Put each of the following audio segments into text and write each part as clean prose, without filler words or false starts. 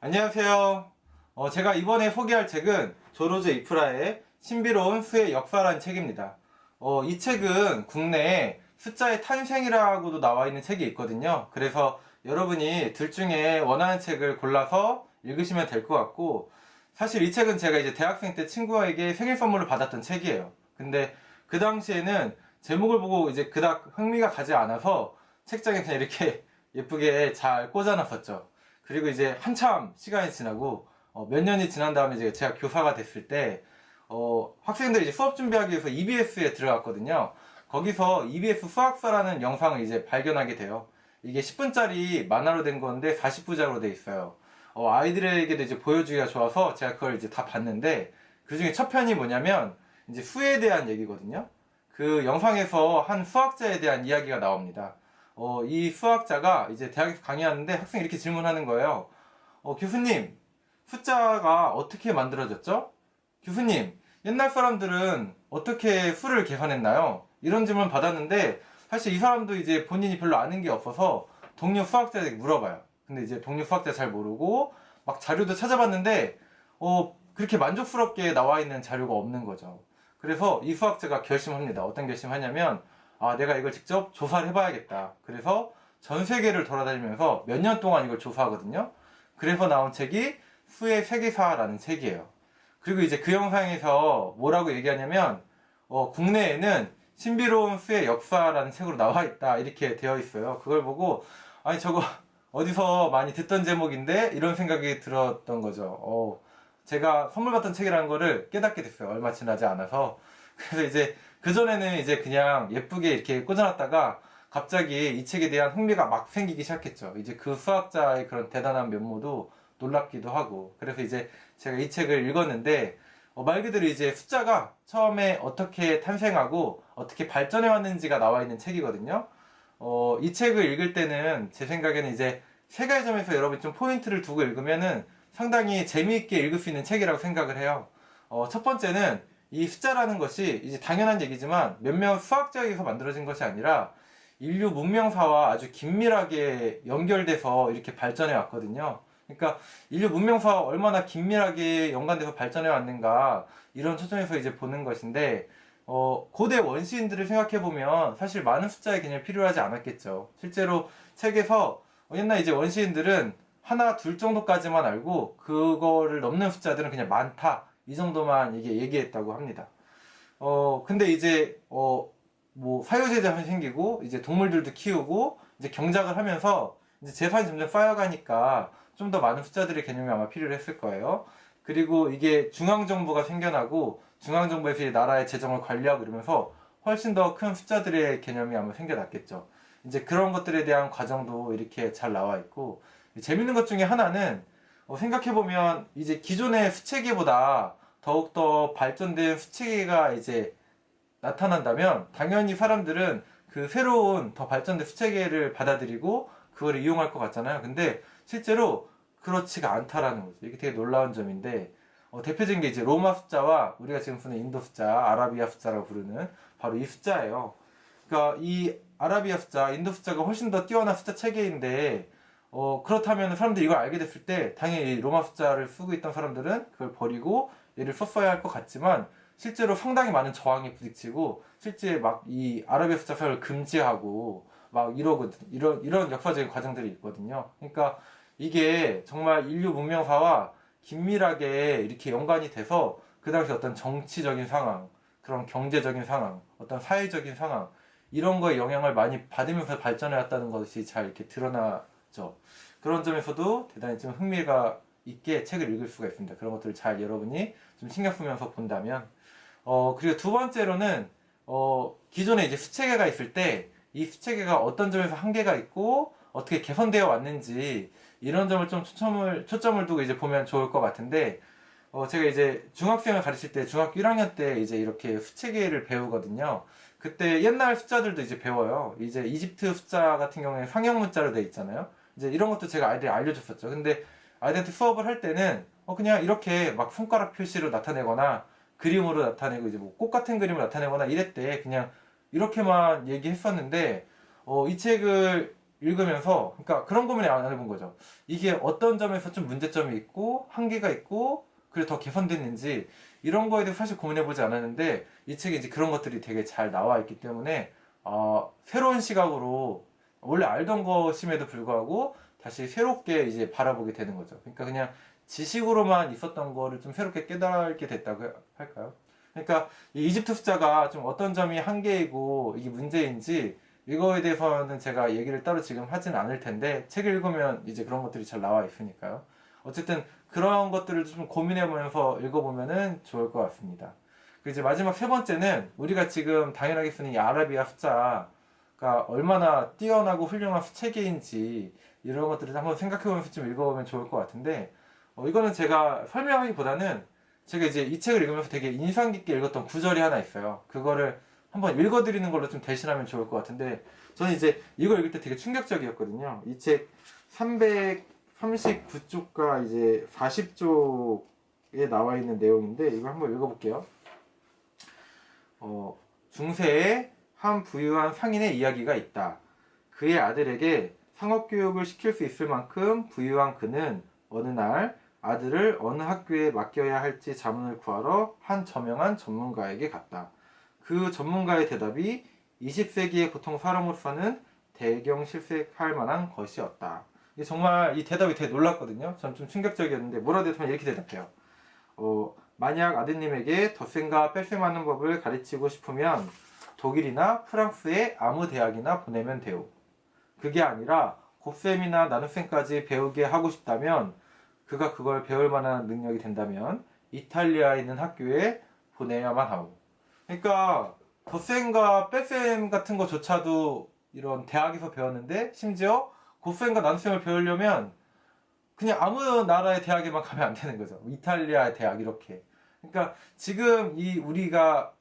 안녕하세요. 제가 이번에 소개할 책은 조르제 이프라의 신비로운 수의 역사라는 책입니다. 이 책은 국내에 숫자의 탄생이라고도 나와 있는 책이 있거든요. 그래서 여러분이 둘 중에 원하는 책을 골라서 읽으시면 될 것 같고, 사실 이 책은 제가 이제 대학생 때 친구에게 생일 선물로 받았던 책이에요. 근데 그 당시에는 제목을 보고 이제 그닥 흥미가 가지 않아서 책장에 그냥 이렇게 예쁘게 잘 꽂아놨었죠. 그리고 이제 한참 시간이 지나고 몇 년이 지난 다음에 이제 제가 교사가 됐을 때 학생들이 이제 수업 준비하기 위해서 EBS에 들어갔거든요. 거기서 EBS 수학서라는 영상을 이제 발견하게 돼요. 이게 10분짜리 만화로 된 건데 40부작으로 돼 있어요. 아이들에게도 이제 보여주기가 좋아서 제가 그걸 이제 다 봤는데 그 중에 첫 편이 뭐냐면 이제 수에 대한 얘기거든요. 그 영상에서 한 수학자에 대한 이야기가 나옵니다. 이 수학자가 이제 대학에서 강의하는데 학생이 이렇게 질문하는 거예요. 교수님, 숫자가 어떻게 만들어졌죠? 교수님, 옛날 사람들은 어떻게 수를 계산했나요? 이런 질문 받았는데 사실 이 사람도 이제 본인이 별로 아는 게 없어서 동료 수학자에게 물어봐요. 근데 이제 동료 수학자 잘 모르고 막 자료도 찾아봤는데 그렇게 만족스럽게 나와 있는 자료가 없는 거죠. 그래서 이 수학자가 결심합니다. 어떤 결심하냐면 내가 이걸 직접 조사를 해봐야겠다. 그래서 전 세계를 돌아다니면서 몇 년 동안 이걸 조사하거든요. 그래서 나온 책이 수의 세계사라는 책이에요. 그리고 이제 그 영상에서 뭐라고 얘기하냐면 국내에는 신비로운 수의 역사라는 책으로 나와 있다 이렇게 되어 있어요. 그걸 보고 아니 저거 어디서 많이 듣던 제목인데 이런 생각이 들었던 거죠. 제가 선물 받던 책이라는 거를 깨닫게 됐어요. 얼마 지나지 않아서. 그래서 이제 그전에는 이제 그냥 예쁘게 이렇게 꽂아놨다가 갑자기 이 책에 대한 흥미가 막 생기기 시작했죠. 이제 그 수학자의 그런 대단한 면모도 놀랍기도 하고. 그래서 이제 제가 이 책을 읽었는데 말 그대로 이제 숫자가 처음에 어떻게 탄생하고 어떻게 발전해 왔는지가 나와 있는 책이거든요. 이 책을 읽을 때는 제 생각에는 이제 세 가지 점에서 여러분이 좀 포인트를 두고 읽으면은 상당히 재미있게 읽을 수 있는 책이라고 생각을 해요. 첫 번째는 이 숫자라는 것이 이제 당연한 얘기지만 몇몇 수학자에 의해서 만들어진 것이 아니라 인류 문명사와 아주 긴밀하게 연결돼서 이렇게 발전해 왔거든요. 그러니까 인류 문명사와 얼마나 긴밀하게 연관돼서 발전해 왔는가 이런 초점에서 이제 보는 것인데 고대 원시인들을 생각해 보면 사실 많은 숫자의 개념이 필요하지 않았겠죠. 실제로 책에서 옛날 이제 원시인들은 하나 둘 정도까지만 알고 그거를 넘는 숫자들은 그냥 많다 이 정도만 이게 얘기했다고 합니다. 근데 이제 뭐 사유재산이 생기고 이제 동물들도 키우고 이제 경작을 하면서 이제 재산이 점점 쌓여가니까 좀 더 많은 숫자들의 개념이 아마 필요했을 거예요. 그리고 이게 중앙정부가 생겨나고 중앙정부에서 이 나라의 재정을 관리하고 이러면서 훨씬 더 큰 숫자들의 개념이 아마 생겨났겠죠. 이제 그런 것들에 대한 과정도 이렇게 잘 나와 있고 재밌는 것 중에 하나는 생각해보면 이제 기존의 수체계보다 더욱더 발전된 수체계가 이제 나타난다면 당연히 사람들은 그 새로운 더 발전된 수체계를 받아들이고 그걸 이용할 것 같잖아요. 근데 실제로 그렇지가 않다라는 거죠. 이게 되게 놀라운 점인데 대표적인 게 이제 로마 숫자와 우리가 지금 쓰는 인도 숫자, 아라비아 숫자라고 부르는 바로 이 숫자예요. 그러니까 이 아라비아 숫자, 인도 숫자가 훨씬 더 뛰어난 숫자 체계인데 그렇다면 사람들이 이걸 알게 됐을 때 당연히 로마 숫자를 쓰고 있던 사람들은 그걸 버리고 얘를 썼어야 할 것 같지만 실제로 상당히 많은 저항에 부딪히고 실제 막 이 아라비아 숫자 사용을 금지하고 막 이러거든. 이런 역사적인 과정들이 있거든요. 그러니까 이게 정말 인류 문명사와 긴밀하게 이렇게 연관이 돼서 그 당시 어떤 정치적인 상황, 그런 경제적인 상황, 어떤 사회적인 상황 이런 거에 영향을 많이 받으면서 발전해 왔다는 것이 잘 이렇게 드러나죠. 그런 점에서도 대단히 좀 흥미가 있게 책을 읽을 수가 있습니다. 그런 것들을 잘 여러분이 좀 신경 쓰면서 본다면 그리고 두 번째로는 기존에 이제 수체계가 있을 때 이 수체계가 어떤 점에서 한계가 있고 어떻게 개선되어 왔는지 이런 점을 좀 초점을 두고 이제 보면 좋을 것 같은데 제가 이제 중학생을 가르칠 때 중학교 1학년 때 이제 이렇게 수체계를 배우거든요. 그때 옛날 숫자들도 이제 배워요. 이제 이집트 숫자 같은 경우에 상형 문자로 돼 있잖아요. 이제 이런 것도 제가 아이들이 알려줬었죠. 근데 아이들한테 수업을 할 때는 그냥 이렇게 막 손가락 표시로 나타내거나 그림으로 나타내고 이제 뭐 꽃 같은 그림을 나타내거나 이랬대. 그냥 이렇게만 얘기했었는데 이 책을 읽으면서 그러니까 그런 고민을 안 해본 거죠. 이게 어떤 점에서 좀 문제점이 있고 한계가 있고 그리고 더 개선됐는지 이런 거에 대해서 사실 고민해보지 않았는데 이 책에 이제 그런 것들이 되게 잘 나와 있기 때문에 새로운 시각으로 원래 알던 것임에도 불구하고 다시 새롭게 이제 바라보게 되는 거죠. 그러니까 그냥 지식으로만 있었던 거를 좀 새롭게 깨달게 됐다고 할까요? 그러니까 이 이집트 숫자가 좀 어떤 점이 한계이고 이게 문제인지 이거에 대해서는 제가 얘기를 따로 지금 하진 않을 텐데 책 읽으면 이제 그런 것들이 잘 나와 있으니까요. 어쨌든 그런 것들을 좀 고민해보면서 읽어보면은 좋을 것 같습니다. 그리고 이제 마지막 세 번째는 우리가 지금 당연하게 쓰는 이 아라비아 숫자가 얼마나 뛰어나고 훌륭한 수체계인지 이런 것들을 한번 생각해보면서 좀 읽어보면 좋을 것 같은데 이거는 제가 설명하기보다는 제가 이제 이 책을 읽으면서 되게 인상 깊게 읽었던 구절이 하나 있어요. 그거를 한번 읽어드리는 걸로 좀 대신하면 좋을 것 같은데 저는 이제 이걸 읽을 때 되게 충격적이었거든요. 이 책 339쪽과 이제 40쪽에 나와 있는 내용인데 이걸 한번 읽어볼게요. 중세에 한 부유한 상인의 이야기가 있다. 그의 아들에게 상업교육을 시킬 수 있을 만큼 부유한 그는 어느 날 아들을 어느 학교에 맡겨야 할지 자문을 구하러 한 저명한 전문가에게 갔다. 그 전문가의 대답이 20세기의 보통 사람으로서는 대경실색할 만한 것이었다. 정말 이 대답이 되게 놀랐거든요. 전 좀 충격적이었는데 뭐라 대답하면 이렇게 대답해요. 만약 아드님에게 덧셈과 뺄셈 하는 법을 가르치고 싶으면 독일이나 프랑스의 아무 대학이나 보내면 돼요. 그게 아니라 곱셈이나 나눗셈까지 배우게 하고 싶다면 그가 그걸 배울 만한 능력이 된다면 이탈리아에 있는 학교에 보내야만 하고. 그러니까 덧셈과 뺄셈 같은 거조차도 이런 대학에서 배웠는데 심지어 곱셈과 나눗셈을 배우려면 그냥 아무 나라의 대학에만 가면 안 되는 거죠. 이탈리아의 대학 이렇게. 그러니까 지금 이 우리가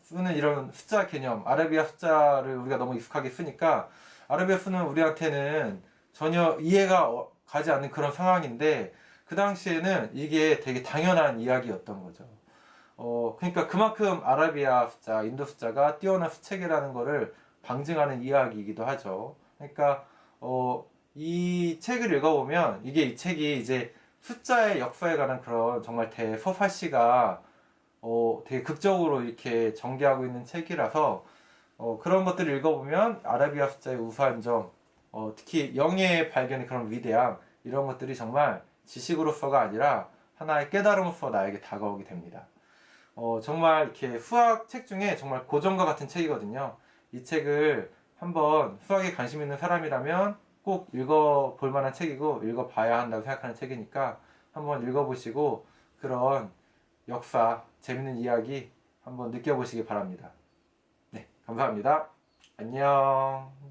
쓰는 이런 숫자 개념, 아라비아 숫자를 우리가 너무 익숙하게 쓰니까 아라비아 쓰는 우리한테는 전혀 이해가 가지 않는 그런 상황인데 그 당시에는 이게 되게 당연한 이야기였던 거죠. 그러니까 그만큼 아라비아 숫자, 인도 숫자가 뛰어난 수체계라는 거를 방증하는 이야기이기도 하죠. 그러니까 이 책을 읽어보면 이게 이 책이 이제 숫자의 역사에 관한 그런 정말 대서사시가 되게 극적으로 이렇게 전개하고 있는 책이라서 그런 것들을 읽어보면 아라비아 숫자의 우수한 점, 특히 영의 발견의 그런 위대함 이런 것들이 정말 지식으로서가 아니라 하나의 깨달음으로서 나에게 다가오게 됩니다. 정말 이렇게 수학 책 중에 정말 고전과 같은 책이거든요. 이 책을 한번 수학에 관심 있는 사람이라면 꼭 읽어볼 만한 책이고 읽어봐야 한다고 생각하는 책이니까 한번 읽어보시고 그런 역사, 재밌는 이야기 한번 느껴보시기 바랍니다. 네, 감사합니다. 안녕.